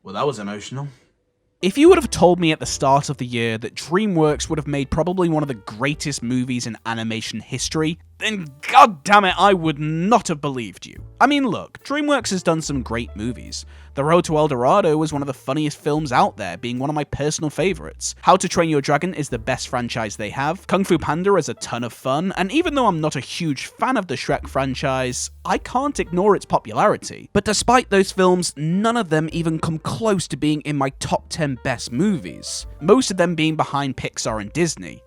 Well, that was emotional. If you would have told me at the start of the year that DreamWorks would have made probably one of the greatest movies in animation history, then goddammit, I would not have believed you. I mean, look, DreamWorks has done some great movies. The Road to El Dorado was one of the funniest films out there, being one of my personal favorites. How to Train Your Dragon is the best franchise they have. Kung Fu Panda is a ton of fun, and even though I'm not a huge fan of the Shrek franchise, I can't ignore its popularity. But despite those films, none of them even come close to being in my top 10 best movies. Most of them being behind Pixar and Disney.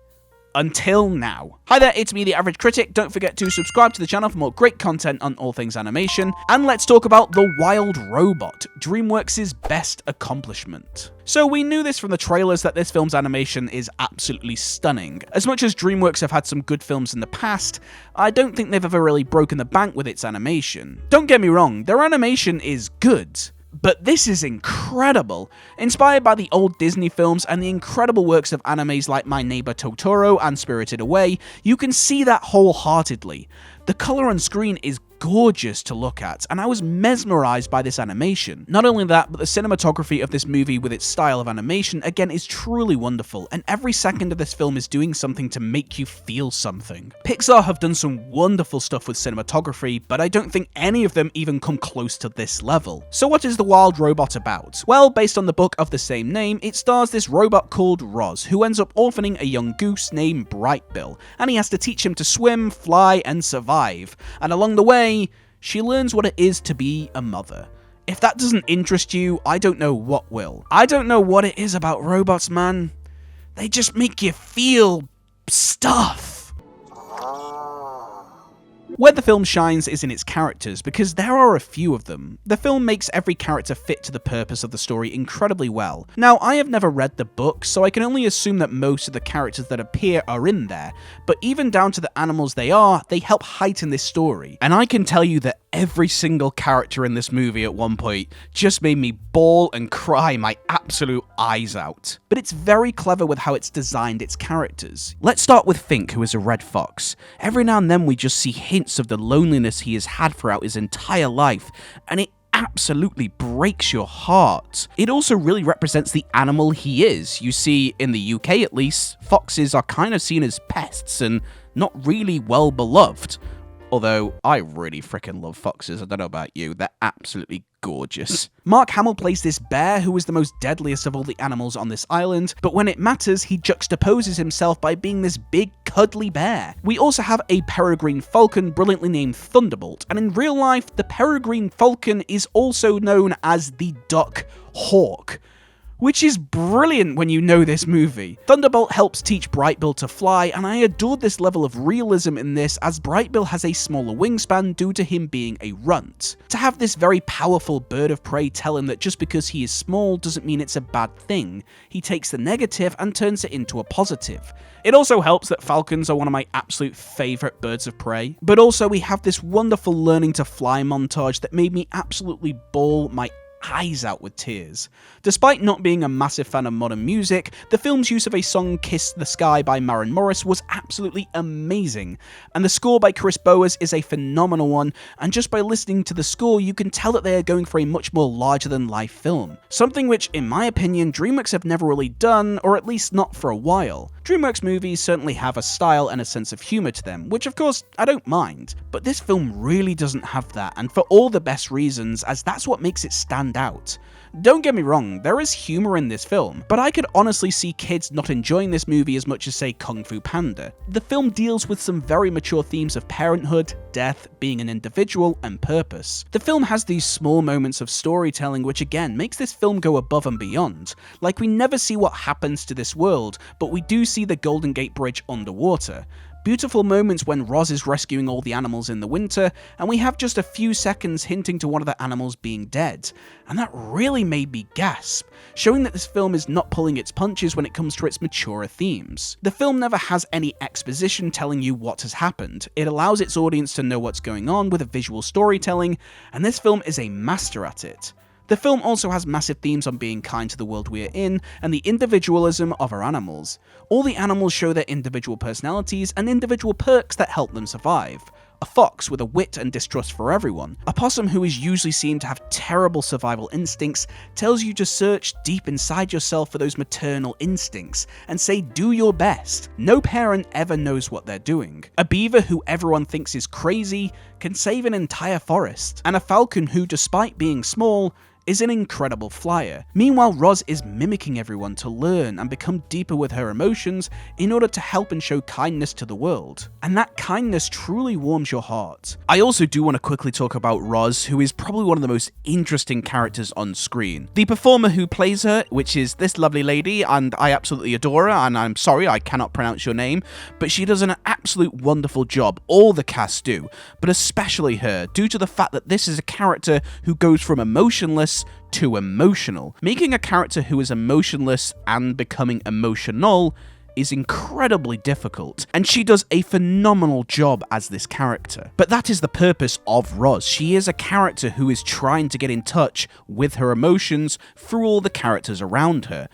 Until now. Hi there, it's me, The Average Critic. Don't forget to subscribe to the channel for more great content on all things animation. And let's talk about The Wild Robot, DreamWorks' best accomplishment. So we knew this from the trailers that this film's animation is absolutely stunning. As much as DreamWorks have had some good films in the past, I don't think they've ever really broken the bank with its animation. Don't get me wrong, their animation is good. But this is incredible. Inspired by the old Disney films and the incredible works of animes like My Neighbor Totoro and Spirited Away, you can see that wholeheartedly. The color on screen is gorgeous to look at, and I was mesmerized by this animation. Not only that, but the cinematography of this movie with its style of animation again is truly wonderful, and every second of this film is doing something to make you feel something. Pixar have done some wonderful stuff with cinematography, but I don't think any of them even come close to this level. So what is The Wild Robot about? Well, based on the book of the same name, it stars this robot called Roz, who ends up orphaning a young goose named Brightbill, and he has to teach him to swim, fly, and survive. And along the way, she learns what it is to be a mother. If that doesn't interest you, I don't know what will. I don't know what it is about robots, man. They just make you feel stuff. Where the film shines is in its characters, because there are a few of them. The film makes every character fit to the purpose of the story incredibly well. Now, I have never read the book, so I can only assume that most of the characters that appear are in there, but even down to the animals they help heighten this story. And I can tell you that every single character in this movie at one point just made me bawl and cry my absolute eyes out. But it's very clever with how it's designed its characters. Let's start with Fink, who is a red fox. Every now and then we just see hints of the loneliness he has had throughout his entire life, and it absolutely breaks your heart. It also really represents the animal he is. You see, in the UK at least, foxes are kind of seen as pests and not really well beloved. Although, I really freaking love foxes, I don't know about you, they're absolutely gorgeous. Mark Hamill plays this bear who is the most deadliest of all the animals on this island, but when it matters, he juxtaposes himself by being this big, cuddly bear. We also have a peregrine falcon brilliantly named Thunderbolt, and in real life, the peregrine falcon is also known as the duck hawk, which is brilliant when you know this movie. Thunderbolt helps teach Brightbill to fly, and I adored this level of realism in this, as Brightbill has a smaller wingspan due to him being a runt. To have this very powerful bird of prey tell him that just because he is small doesn't mean it's a bad thing. He takes the negative and turns it into a positive. It also helps that falcons are one of my absolute favourite birds of prey, but also we have this wonderful learning to fly montage that made me absolutely bawl my eyes out with tears. Despite not being a massive fan of modern music, the film's use of a song Kiss the Sky by Maren Morris was absolutely amazing, and the score by Chris Boas is a phenomenal one, and just by listening to the score you can tell that they are going for a much more larger-than-life film. Something which, in my opinion, DreamWorks have never really done, or at least not for a while. DreamWorks movies certainly have a style and a sense of humour to them, which of course I don't mind, but this film really doesn't have that, and for all the best reasons, as that's what makes it stand out. Don't get me wrong, there is humour in this film, but I could honestly see kids not enjoying this movie as much as, say, Kung Fu Panda. The film deals with some very mature themes of parenthood, death, being an individual, and purpose. The film has these small moments of storytelling which again makes this film go above and beyond. Like, we never see what happens to this world, but we do see the Golden Gate Bridge underwater. Beautiful moments when Roz is rescuing all the animals in the winter, and we have just a few seconds hinting to one of the animals being dead. And that really made me gasp, showing that this film is not pulling its punches when it comes to its maturer themes. The film never has any exposition telling you what has happened. It allows its audience to know what's going on with a visual storytelling, and this film is a master at it. The film also has massive themes on being kind to the world we are in, and the individualism of our animals. All the animals show their individual personalities and individual perks that help them survive. a fox with a wit and distrust for everyone, a possum who is usually seen to have terrible survival instincts tells you to search deep inside yourself for those maternal instincts and say do your best. No parent ever knows what they're doing. A beaver who everyone thinks is crazy can save an entire forest, and a falcon who, despite being small, is an incredible flyer. Meanwhile, Roz is mimicking everyone to learn and become deeper with her emotions in order to help and show kindness to the world. And that kindness truly warms your heart. I also do want to quickly talk about Roz, who is probably one of the most interesting characters on screen. The performer who plays her, which is this lovely lady, and I absolutely adore her, and I'm sorry I cannot pronounce your name, but she does an absolute wonderful job. All the cast do, but especially her, due to the fact that this is a character who goes from emotionless to emotional. Making a character who is emotionless and becoming emotional is incredibly difficult, and she does a phenomenal job as this character. But that is the purpose of Roz. She is a character who is trying to get in touch with her emotions through all the characters around her,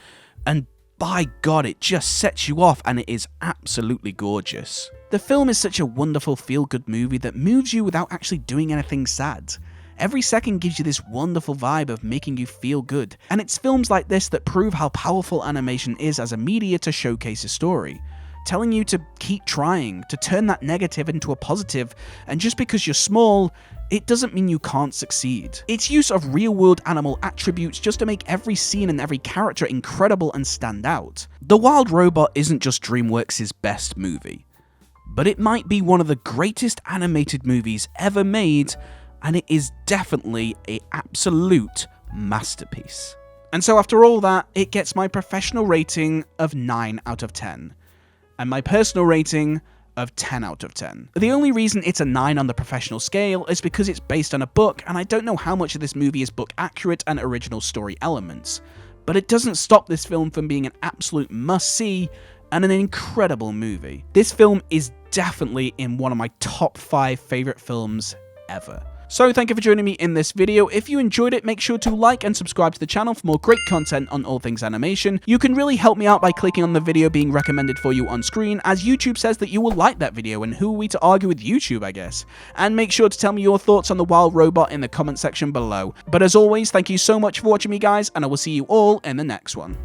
and by God, it just sets you off, and it is absolutely gorgeous. The film is such a wonderful feel-good movie that moves you without actually doing anything sad. Every second gives you this wonderful vibe of making you feel good, and it's films like this that prove how powerful animation is as a media to showcase a story, telling you to keep trying, to turn that negative into a positive, and just because you're small, it doesn't mean you can't succeed. Its use of real-world animal attributes just to make every scene and every character incredible and stand out. The Wild Robot isn't just DreamWorks' best movie, but it might be one of the greatest animated movies ever made, and it is definitely an absolute masterpiece. And so after all that, it gets my professional rating of 9 out of 10, and my personal rating of 10 out of 10. The only reason it's a 9 on the professional scale is because it's based on a book, and I don't know how much of this movie is book accurate and original story elements, but it doesn't stop this film from being an absolute must-see and an incredible movie. This film is definitely in one of my top 5 favorite films ever. So thank you for joining me in this video. If you enjoyed it, make sure to like and subscribe to the channel for more great content on all things animation. You can really help me out by clicking on the video being recommended for you on screen, as YouTube says that you will like that video, and who are we to argue with YouTube, I guess? And make sure to tell me your thoughts on the Wild Robot in the comment section below. But as always, thank you so much for watching me, guys, and I will see you all in the next one.